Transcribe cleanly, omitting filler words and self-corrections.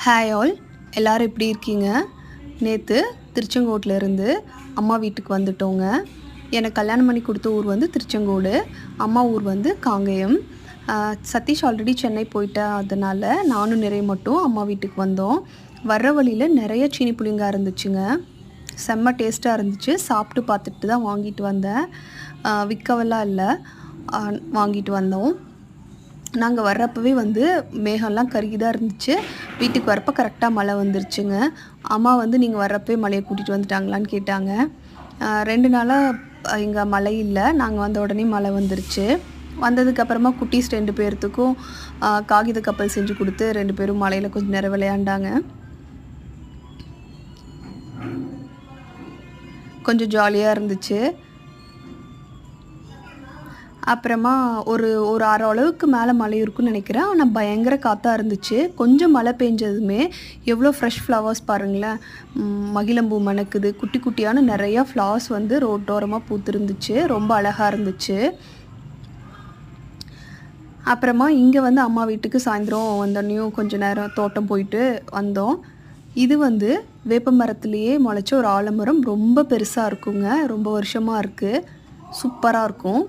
Hi all, எல்லோரும் எப்படி இருக்கீங்க? நேற்று திருச்செங்கோட்டிலேருந்து அம்மா வீட்டுக்கு வந்துட்டோங்க. எனக்கு கல்யாணம் பண்ணி கொடுத்த ஊர் வந்து திருச்செங்கோடு, அம்மா ஊர் வந்து காங்கேயம். சதீஷ் ஆல்ரெடி சென்னை போயிட்டேன், அதனால் நானும் நிறைய மட்டும் அம்மா வீட்டுக்கு வந்தோம். வர்ற வழியில் நிறைய சீனி புளிங்காய் இருந்துச்சுங்க. செம்ம டேஸ்ட்டாக இருந்துச்சு. சாப்பிட்டு பார்த்துட்டு தான் வாங்கிட்டு வந்தேன். விற்கவெல்லாம் இல்லை, வாங்கிட்டு வந்தோம். நாங்கள் வர்றப்பவே வந்து மேகம்லாம் கருகி தான் இருந்துச்சு. வீட்டுக்கு வரப்போ கரெக்டாக மழை வந்துருச்சுங்க. அம்மா வந்து நீங்கள் வர்றப்பவே மழையை கூட்டிகிட்டு வந்துட்டாங்களான்னு கேட்டாங்க. 2 நாளாக இங்கே மழை இல்லை, நாங்கள் வந்த உடனே மழை வந்துருச்சு. வந்ததுக்கப்புறமா குட்டீஸ் 2 பேர்த்துக்கும் காகித கப்பல் செஞ்சு கொடுத்து 2 பேரும் மழையில் கொஞ்சம் நேரம் விளையாண்டாங்க. கொஞ்சம் ஜாலியாக இருந்துச்சு. அப்புறமா ஒரு 1/2 அளவுக்கு மேலே மழை இருக்குன்னு நினைக்கிறேன். ஆனால் பயங்கர காற்றா இருந்துச்சு. கொஞ்சம் மழை பெஞ்சதுமே எவ்வளோ ஃப்ரெஷ் ஃப்ளவர்ஸ் பாருங்களேன். மகிழம்பூ மணக்குது. குட்டி குட்டியான நிறையா ஃப்ளவர்ஸ் வந்து ரோட்டோரமாக பூத்துருந்துச்சு. ரொம்ப அழகாக இருந்துச்சு. அப்புறமா இங்கே வந்து அம்மா வீட்டுக்கு சாயந்தரம் வந்தோடனையும் கொஞ்சம் நேரம் தோட்டம் போயிட்டு வந்தோம். இது வந்து வேப்ப மரத்துலேயே முளைச்ச ஒரு ஆலமரம். ரொம்ப பெருசாக இருக்குங்க. ரொம்ப வருஷமாக இருக்குது. சூப்பராக இருக்கும்.